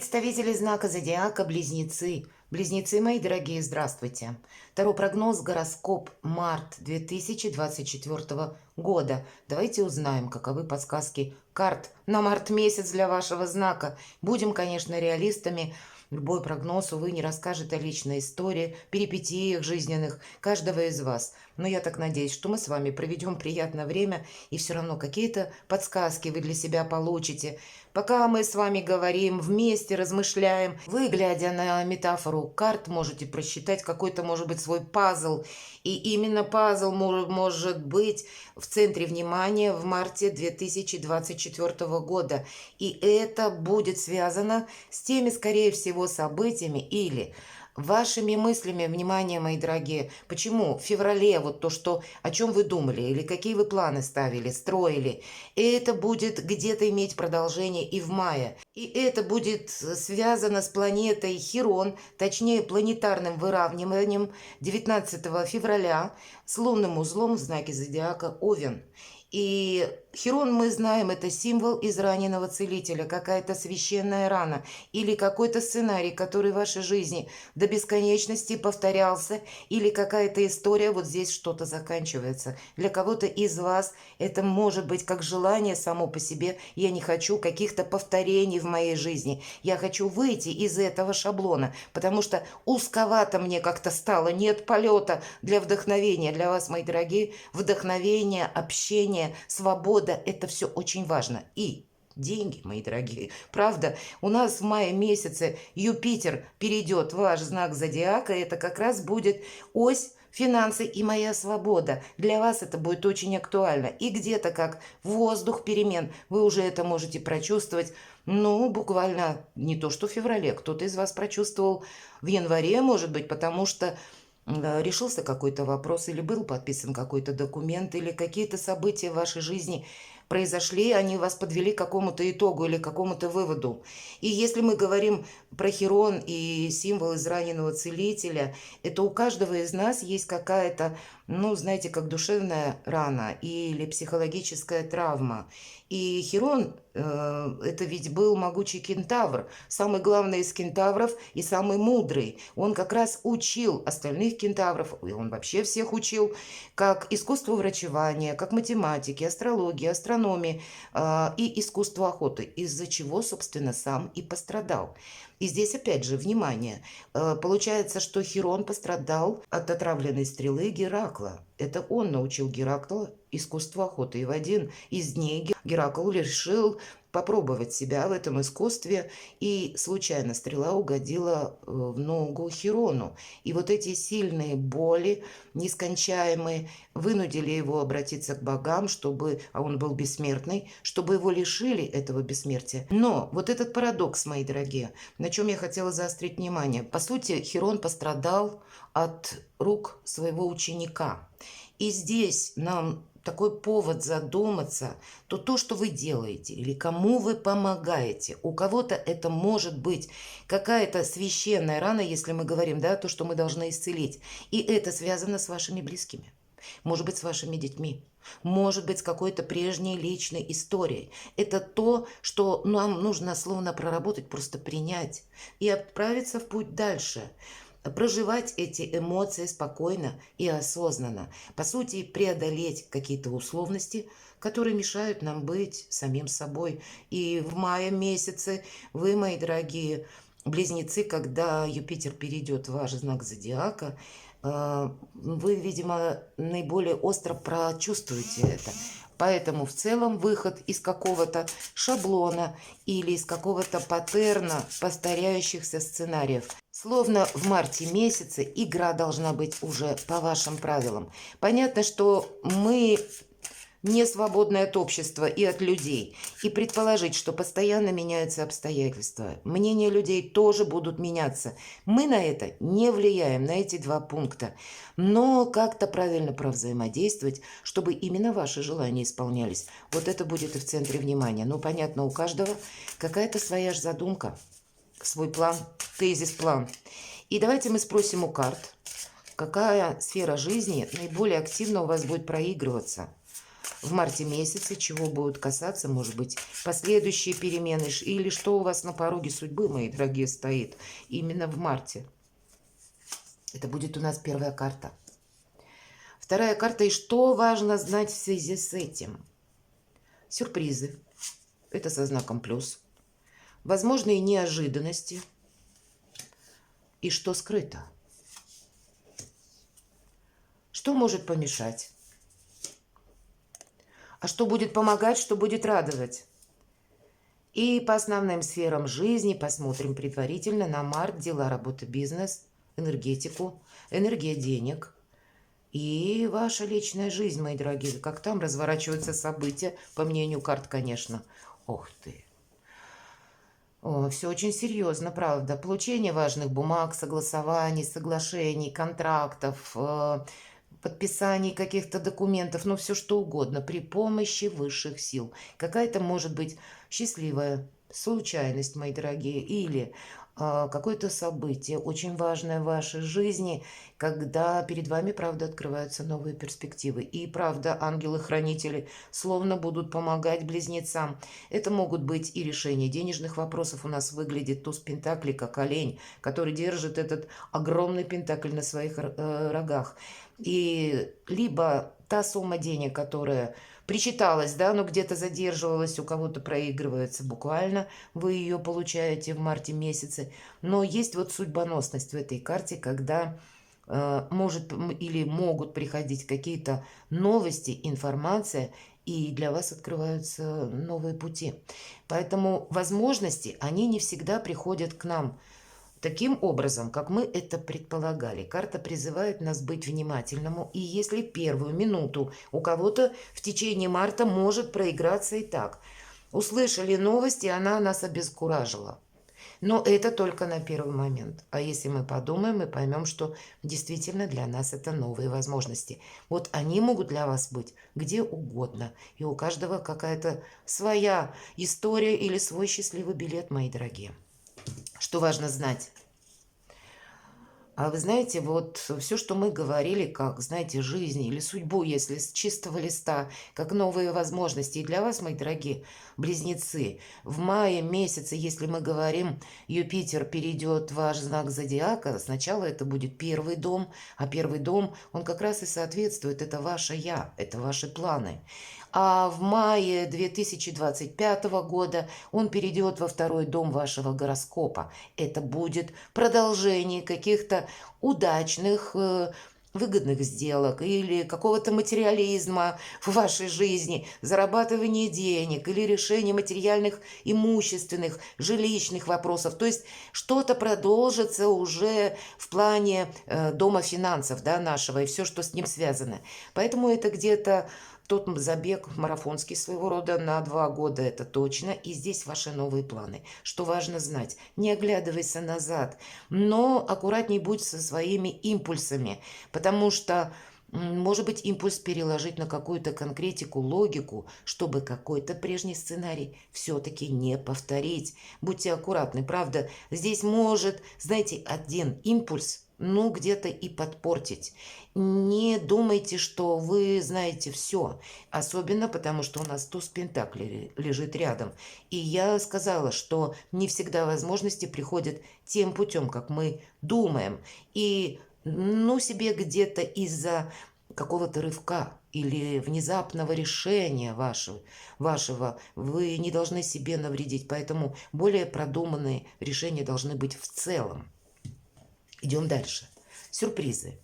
Представители знака зодиака Близнецы. Близнецы, мои дорогие, здравствуйте. Таро прогноз, гороскоп, март 2024 года. Давайте узнаем, каковы подсказки карт на март месяц для вашего знака. Будем, конечно, реалистами. Любой прогноз, увы, не расскажет о личной истории, перипетиях жизненных каждого из вас. Но я так надеюсь, что мы с вами проведем приятное время, и все равно какие-то подсказки вы для себя получите. Пока мы с вами говорим, вместе размышляем, вы, глядя на метафору карт, можете просчитать какой-то, может быть, свой пазл. И именно пазл может быть в центре внимания в марте 2024 года. И это будет связано с теми, скорее всего, событиями или вашими мыслями, внимание, мои дорогие. Почему в феврале вот то, что, о чем вы думали, или какие вы планы ставили, строили, и это будет где-то иметь продолжение и в мае. И это будет связано с планетой Хирон, точнее планетарным выравниванием 19 февраля с лунным узлом в знаке зодиака Овен. И Хирон, мы знаем, это символ израненного целителя, какая-то священная рана или какой-то сценарий, который в вашей жизни до бесконечности повторялся, или какая-то история, вот здесь что-то заканчивается. Для кого-то из вас это может быть как желание само по себе. Я не хочу каких-то повторений в моей жизни. Я хочу выйти из этого шаблона, потому что узковато мне как-то стало. Нет полета для вдохновения. Для вас, мои дорогие, вдохновение, общение, свобода – это все очень важно. И деньги, мои дорогие. Правда, у нас в мае месяце Юпитер перейдет в ваш знак зодиака. Это как раз будет ось финансы и моя свобода. Для вас это будет очень актуально. И где-то как воздух перемен. Вы уже это можете прочувствовать. Ну, буквально не то, что в феврале. Кто-то из вас прочувствовал в январе, может быть, потому что решился какой-то вопрос, или был подписан какой-то документ, или какие-то события в вашей жизни произошли, они вас подвели к какому-то итогу или к какому-то выводу. И если мы говорим про Хирон и символ израненного целителя, это у каждого из нас есть какая-то, ну, знаете, как душевная рана или психологическая травма. И Хирон, это ведь был могучий кентавр, самый главный из кентавров и самый мудрый. Он как раз учил остальных кентавров, и он вообще всех учил, как искусству врачевания, как математике, астрологии, астрономии и искусству охоты, из-за чего, собственно, сам и пострадал. И здесь, опять же, внимание, получается, что Хирон пострадал от отравленной стрелы Геракла. Это он научил Геракла искусству охоты. И в один из дней Геракл решил попробовать себя в этом искусстве, и случайно стрела угодила в ногу Хирону. И вот эти сильные боли, нескончаемые, вынудили его обратиться к богам, чтобы, а он был бессмертный, чтобы его лишили этого бессмертия. Но вот этот парадокс, мои дорогие, на чем я хотела заострить внимание. По сути, Хирон пострадал от рук своего ученика. И здесь нам такой повод задуматься, то, что вы делаете или кому вы помогаете. У кого-то это может быть какая-то священная рана, если мы говорим, да, то, что мы должны исцелить. И это связано с вашими близкими. Может быть, с вашими детьми. Может быть, с какой-то прежней личной историей. Это то, что нам нужно словно проработать, просто принять и отправиться в путь дальше. Проживать эти эмоции спокойно и осознанно. По сути, преодолеть какие-то условности, которые мешают нам быть самим собой. И в мае месяце вы, мои дорогие близнецы, когда Юпитер перейдет в ваш знак зодиака, вы, видимо, наиболее остро прочувствуете это. Поэтому в целом выход из какого-то шаблона или из какого-то паттерна повторяющихся сценариев. Словно в марте месяце игра должна быть уже по вашим правилам. Понятно, что мы не свободны от общества и от людей. И предположить, что постоянно меняются обстоятельства. Мнения людей тоже будут меняться. Мы на это не влияем, на эти два пункта. Но как-то правильно провзаимодействовать, чтобы именно ваши желания исполнялись. Вот это будет и в центре внимания. Ну, понятно, у каждого какая-то своя же задумка, свой план, тезис-план. И давайте мы спросим у карт, какая сфера жизни наиболее активно у вас будет проигрываться. в марте месяце, чего будут касаться, может быть, последующие перемены, или что у вас на пороге судьбы, мои дорогие, стоит именно в марте. Это будет у нас первая карта. Вторая карта, и что важно знать в связи с этим? Сюрпризы. Это со знаком плюс. Возможные неожиданности. И что скрыто? Что может помешать? А что будет помогать, что будет радовать? И по основным сферам жизни посмотрим предварительно на март: дела, работа, бизнес, энергетику, энергия денег и ваша личная жизнь, мои дорогие. Как там разворачиваются события, по мнению карт, конечно. Ох ты! Все очень серьезно, правда. Получение важных бумаг, согласований, соглашений, контрактов, подписаний каких-то документов, ну все что угодно, при помощи высших сил. Какая-то может быть счастливая случайность, мои дорогие, или какое-то событие очень важное в вашей жизни, когда перед вами, правда, открываются новые перспективы. И, правда, ангелы-хранители словно будут помогать близнецам. Это могут быть и решения денежных вопросов. У нас выглядит туз пентаклей, как олень, который держит этот огромный пентакль на своих рогах. И либо та сумма денег, которая причиталась, да, но где-то задерживалась, у кого-то проигрывается буквально, вы ее получаете в марте месяце. Но есть вот судьбоносность в этой карте, когда может или могут приходить какие-то новости, информация, и для вас открываются новые пути. Поэтому возможности, они не всегда приходят к нам таким образом, как мы это предполагали. Карта призывает нас быть внимательному. И если первую минуту у кого-то в течение марта может проиграться и так. Услышали новости, она нас обескуражила. Но это только на первый момент. А если мы подумаем, мы поймем, что действительно для нас это новые возможности. Вот они могут для вас быть где угодно. И у каждого какая-то своя история или свой счастливый билет, мои дорогие. Что важно знать? А вы знаете, вот все, что мы говорили, как, знаете, жизнь или судьбу, если с чистого листа, как новые возможности. И для вас, мои дорогие близнецы, в мае месяце, если мы говорим, Юпитер перейдет в ваш знак зодиака, сначала это будет первый дом, а первый дом, он как раз и соответствует, это ваше «я», это ваши планы. А в мае 2025 года он перейдет во второй дом вашего гороскопа. Это будет продолжение каких-то удачных, выгодных сделок или какого-то материализма в вашей жизни, зарабатывание денег или решение материальных, имущественных, жилищных вопросов. То есть что-то продолжится уже в плане дома финансов, да, нашего и все, что с ним связано. Поэтому это где-то тот забег марафонский своего рода на 2 года, это точно. И здесь ваши новые планы. Что важно знать? Не оглядывайся назад, но аккуратней будь со своими импульсами, потому что может быть импульс переложить на какую-то конкретику, логику, чтобы какой-то прежний сценарий все-таки не повторить. Будьте аккуратны, правда. Здесь может, знаете, один импульс, ну, где-то и подпортить. Не думайте, что вы знаете все. Особенно потому, что у нас туз пентаклей лежит рядом. И я сказала, что не всегда возможности приходят тем путем, как мы думаем. И ну, себе где-то из-за какого-то рывка или внезапного решения вашего вы не должны себе навредить. Поэтому более продуманные решения должны быть в целом. Идем дальше. Сюрпризы.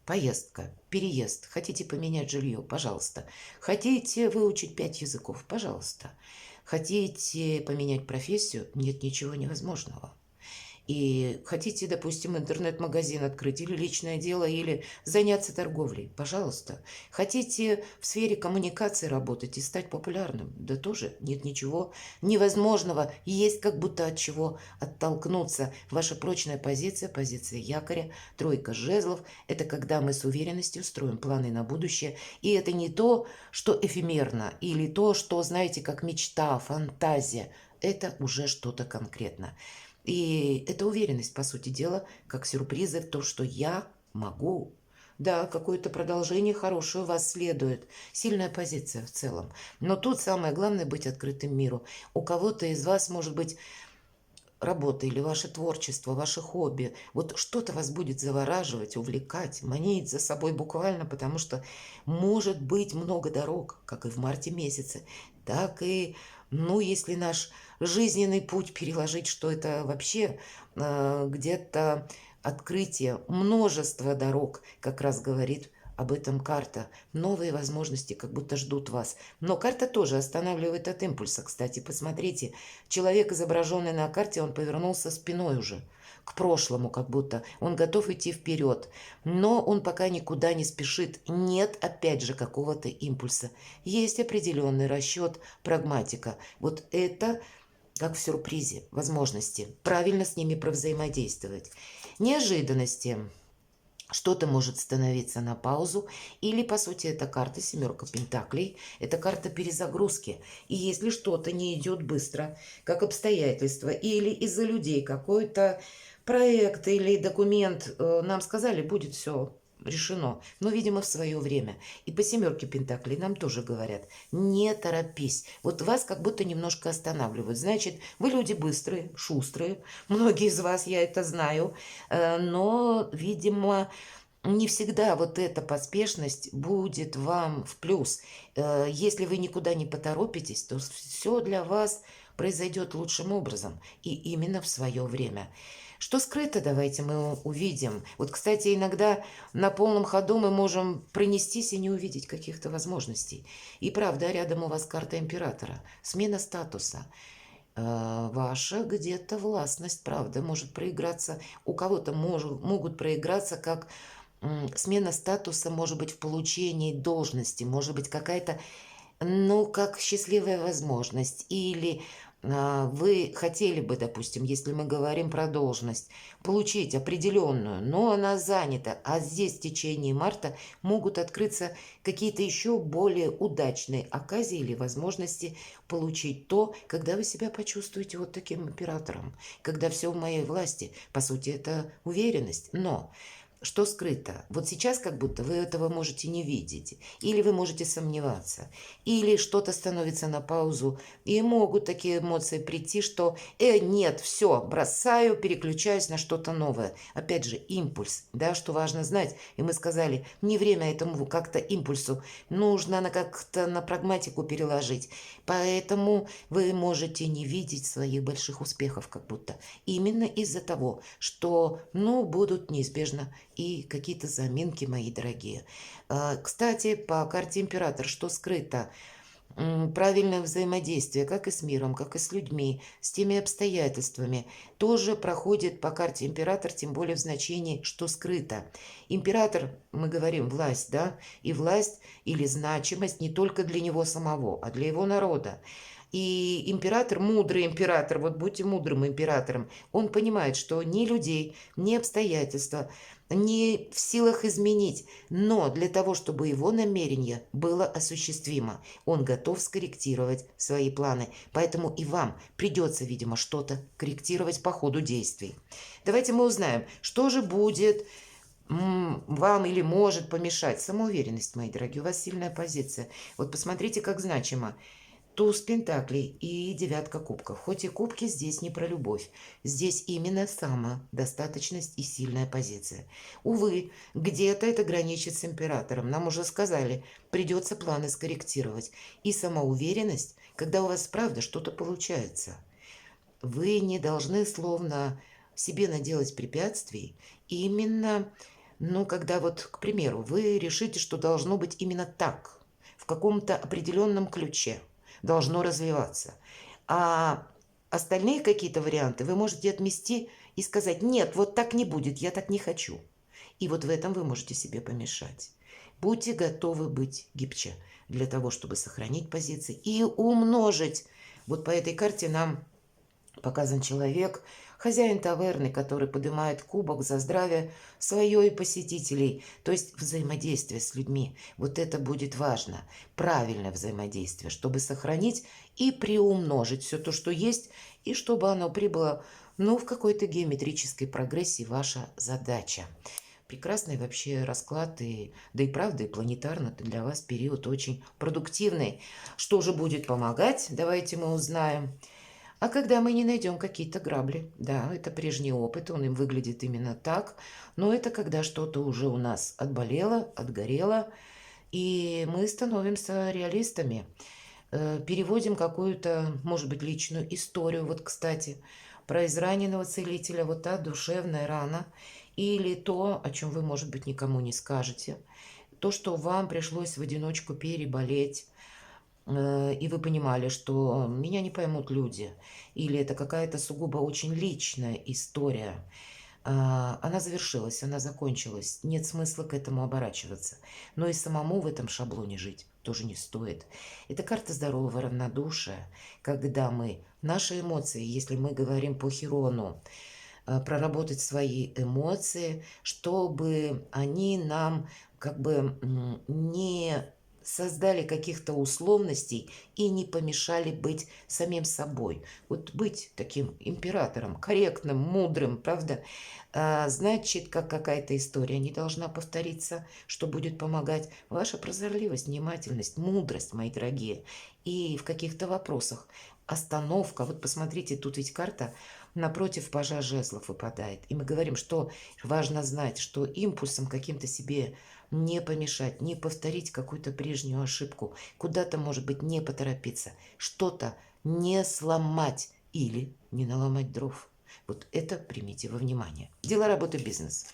Поездка, переезд. Хотите поменять жилье? Пожалуйста. Хотите выучить 5 языков? Пожалуйста. Хотите поменять профессию? Нет ничего невозможного. И хотите, допустим, интернет-магазин открыть, или личное дело, или заняться торговлей, пожалуйста. Хотите в сфере коммуникации работать и стать популярным, да тоже нет ничего невозможного. Есть как будто от чего оттолкнуться. Ваша прочная позиция, позиция якоря, тройка жезлов, это когда мы с уверенностью строим планы на будущее. И это не то, что эфемерно, или то, что, знаете, как мечта, фантазия. Это уже что-то конкретное. И это уверенность, по сути дела, как сюрпризы в том, что я могу. Да, какое-то продолжение хорошее у вас следует. Сильная позиция в целом. Но тут самое главное быть открытым миру. У кого-то из вас может быть работа или ваше творчество, ваше хобби, вот что-то вас будет завораживать, увлекать, манить за собой буквально, потому что может быть много дорог, как и в марте месяце, так и, ну, если наш жизненный путь переложить, что это вообще где-то открытие множества дорог, как раз говорит об этом карта. Новые возможности как будто ждут вас. Но карта тоже останавливает от импульса. Кстати, посмотрите, человек, изображенный на карте, он повернулся спиной уже к прошлому, как будто он готов идти вперед. Но он пока никуда не спешит. Нет, опять же, какого-то импульса. Есть определенный расчет, прагматика. Вот это как в сюрпризе, возможности. Правильно с ними провзаимодействовать. Неожиданности. Что-то может становиться на паузу, или, по сути, это карта семерка пентаклей, это карта перезагрузки. И если что-то не идет быстро, как обстоятельства, или из-за людей какой-то проект или документ, нам сказали, будет все решено, но, видимо, в свое время. И по семерке пентаклей нам тоже говорят, не торопись. Вот вас как будто немножко останавливают. Значит, вы люди быстрые, шустрые. Многие из вас, я это знаю. Но, видимо, не всегда вот эта поспешность будет вам в плюс. Если вы никуда не поторопитесь, то все для вас произойдет лучшим образом и именно в свое время. Что скрыто, давайте мы увидим. Вот, кстати, иногда на полном ходу мы можем пронестись и не увидеть каких-то возможностей. И правда, рядом у вас карта императора. Смена статуса. Ваша где-то властность, правда, может проиграться. У кого-то могут проиграться как смена статуса, может быть, в получении должности, может быть, какая-то, ну, как счастливая возможность. Или вы хотели бы, допустим, если мы говорим про должность, получить определенную, но она занята, а здесь в течение марта могут открыться какие-то еще более удачные оказии или возможности получить то, когда вы себя почувствуете вот таким оператором, когда все в моей власти. По сути, это уверенность, но что скрыто? Вот сейчас как будто вы этого можете не видеть, или вы можете сомневаться, или что-то становится на паузу, и могут такие эмоции прийти, что нет, все, бросаю, переключаюсь на что-то новое. Опять же, импульс, да, что важно знать. И мы сказали, не время этому как-то импульсу, нужно как-то на прагматику переложить. Поэтому вы можете не видеть своих больших успехов как будто. Именно из-за того, что, ну, будут неизбежно и какие-то заминки, мои дорогие. Кстати, по карте император, что скрыто? Правильное взаимодействие, как и с миром, как и с людьми, с теми обстоятельствами, тоже проходит по карте император, тем более в значении, что скрыто. Император, мы говорим, власть, да, и власть или значимость не только для него самого, а для его народа. И император, мудрый император, вот будьте мудрым императором, он понимает, что ни людей, ни обстоятельства не в силах изменить, но для того, чтобы его намерение было осуществимо, он готов скорректировать свои планы. Поэтому и вам придется, видимо, что-то корректировать по ходу действий. Давайте мы узнаем, что же будет вам или может помешать. Самоуверенность, мои дорогие, у вас сильная позиция. Вот посмотрите, как значимо. Туз пентаклей и девятка кубков. Хоть и кубки здесь не про любовь. Здесь именно самодостаточность и сильная позиция. Увы, где-то это граничит с императором. Нам уже сказали, придется планы скорректировать. И самоуверенность, когда у вас правда что-то получается. Вы не должны словно себе наделать препятствий. Именно, ну, когда вот, к примеру, вы решите, что должно быть именно так, в каком-то определенном ключе должно развиваться. А остальные какие-то варианты вы можете отмести и сказать, нет, вот так не будет, я так не хочу. И вот в этом вы можете себе помешать. Будьте готовы быть гибче для того, чтобы сохранить позиции и умножить. Вот по этой карте нам показан человек, хозяин таверны, который поднимает кубок за здравие свое и посетителей, то есть взаимодействие с людьми. Вот это будет важно, правильное взаимодействие, чтобы сохранить и приумножить все то, что есть, и чтобы оно прибыло, ну, в какой-то геометрической прогрессии, ваша задача. Прекрасный вообще расклад, и, да и правда, и планетарно для вас период очень продуктивный. Что же будет помогать, давайте мы узнаем. А когда мы не найдем какие-то грабли, да, это прежний опыт, он им выглядит именно так, но это когда что-то уже у нас отболело, отгорело, и мы становимся реалистами, переводим какую-то, может быть, личную историю. Вот, кстати, про израненного целителя, вот та душевная рана, или то, о чем вы, может быть, никому не скажете, то, что вам пришлось в одиночку переболеть, и вы понимали, что меня не поймут люди, или это какая-то сугубо очень личная история, она завершилась, она закончилась. Нет смысла к этому оборачиваться. Но и самому в этом шаблоне жить тоже не стоит. Это карта здорового равнодушия, когда мы, наши эмоции, если мы говорим по Хирону, проработать свои эмоции, чтобы они нам как бы не создали каких-то условностей и не помешали быть самим собой. Вот быть таким императором, корректным, мудрым, правда, значит, как какая-то история не должна повториться, что будет помогать ваша прозорливость, внимательность, мудрость, мои дорогие. И в каких-то вопросах остановка. Вот посмотрите, тут ведь карта напротив пажа жезлов выпадает. И мы говорим, что важно знать, что импульсом каким-то себе не помешать, не повторить какую-то прежнюю ошибку, куда-то, может быть, не поторопиться, что-то не сломать или не наломать дров. Вот это примите во внимание. Дела, работа, бизнес.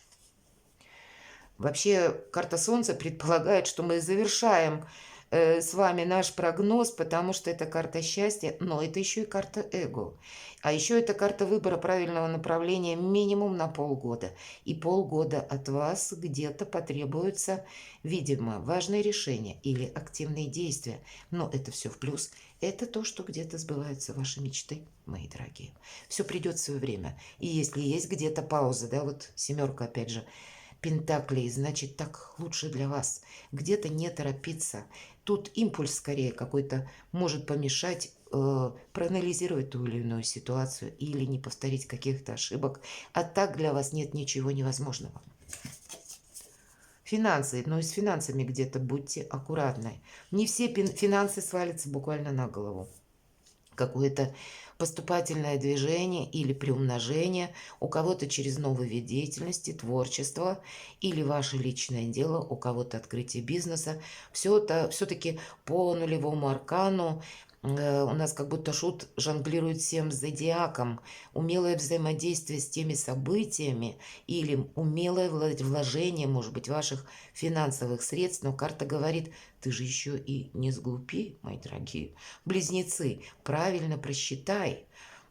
Вообще, карта Солнца предполагает, что мы завершаем с вами наш прогноз, потому что это карта счастья, но это еще и карта эго. А еще это карта выбора правильного направления минимум на полгода. И полгода от вас где-то потребуется, видимо, важное решение или активные действия. Но это все в плюс. Это то, что где-то сбываются ваши мечты, мои дорогие. Все придет в свое время. И если есть где-то пауза, да, вот семерка опять же, пентаклей, значит, так лучше для вас. Где-то не торопиться. Тут импульс скорее какой-то может помешать проанализировать ту или иную ситуацию или не повторить каких-то ошибок. А так для вас нет ничего невозможного. Финансы, но и с финансами где-то будьте аккуратны. Не все финансы свалятся буквально на голову. Какое-то поступательное движение или приумножение, у кого-то через новый вид деятельности, творчество или ваше личное дело, у кого-то открытие бизнеса. Все это все-таки по нулевому аркану у нас как будто шут жонглирует всем зодиаком. Умелое взаимодействие с теми событиями или умелое вложение, может быть, ваших финансовых средств. Но карта говорит, ты же еще и не сглупи, мои дорогие. Близнецы, правильно просчитай.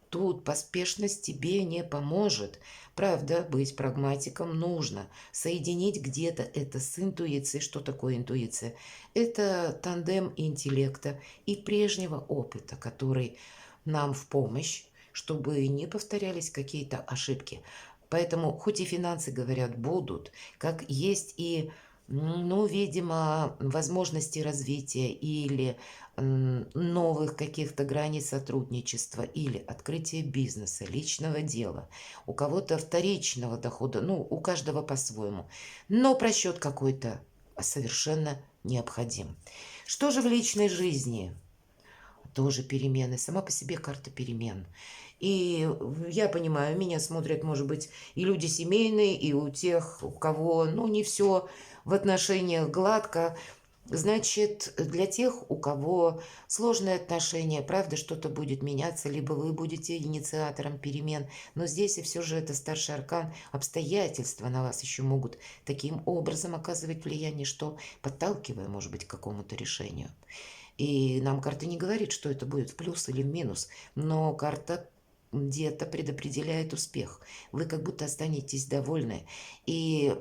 Тут поспешность тебе не поможет. Правда, быть прагматиком нужно. Соединить где-то это с интуицией. Что такое интуиция? Это тандем интеллекта и прежнего опыта, который нам в помощь, чтобы не повторялись какие-то ошибки. Поэтому, хоть и финансы, говорят, будут, как есть и ну, видимо, возможности развития или новых каких-то граней сотрудничества или открытия бизнеса, личного дела, у кого-то вторичного дохода, ну, у каждого по-своему. Но просчет какой-то совершенно необходим. Что же в личной жизни? Тоже перемены. Сама по себе карта перемен. И я понимаю, меня смотрят, может быть, и люди семейные, и у тех, у кого, ну, не все в отношениях гладко. Значит, для тех, у кого сложные отношения, правда, что-то будет меняться, либо вы будете инициатором перемен. Но здесь и все же это старший аркан, обстоятельства на вас еще могут таким образом оказывать влияние, что подталкивая, может быть, к какому-то решению. И нам карта не говорит, что это будет в плюс или в минус, но карта где-то предопределяет успех. Вы как будто останетесь довольны. И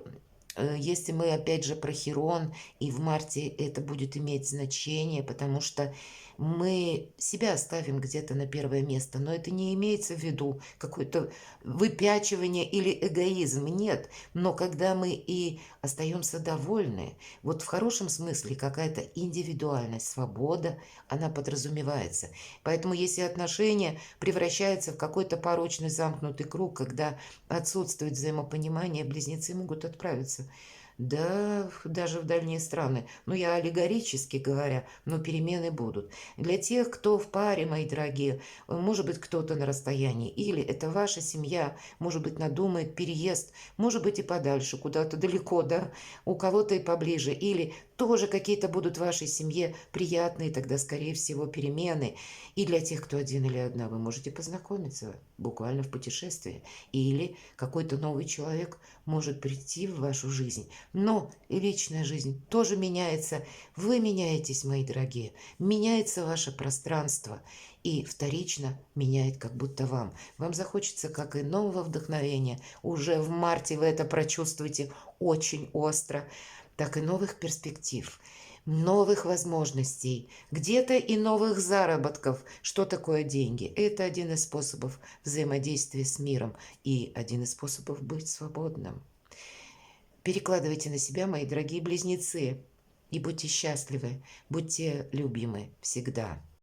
если мы опять же про Хирон, и в марте это будет иметь значение, потому что мы себя ставим где-то на первое место, но это не имеется в виду какое-то выпячивание или эгоизм, нет. Но когда мы и остаемся довольны, вот в хорошем смысле какая-то индивидуальность, свобода, она подразумевается. Поэтому если отношения превращаются в какой-то порочный замкнутый круг, когда отсутствует взаимопонимание, близнецы могут отправиться, да, даже в дальние страны. Ну, я аллегорически говоря, но перемены будут. Для тех, кто в паре, мои дорогие, может быть, кто-то на расстоянии, или это ваша семья, может быть, надумает переезд, может быть, и подальше, куда-то далеко, да, у кого-то и поближе, или тоже какие-то будут в вашей семье приятные, тогда, скорее всего, перемены. И для тех, кто один или одна, вы можете познакомиться буквально в путешествии, или какой-то новый человек может прийти в вашу жизнь. Но и личная жизнь тоже меняется. Вы меняетесь, мои дорогие. Меняется ваше пространство. И вторично меняет как будто вам. Вам захочется, как и нового вдохновения. Уже в марте вы это прочувствуете очень остро. Так и новых перспектив, новых возможностей, где-то и новых заработков. Что такое деньги? Это один из способов взаимодействия с миром и один из способов быть свободным. Перекладывайте на себя, мои дорогие близнецы, и будьте счастливы, будьте любимы всегда.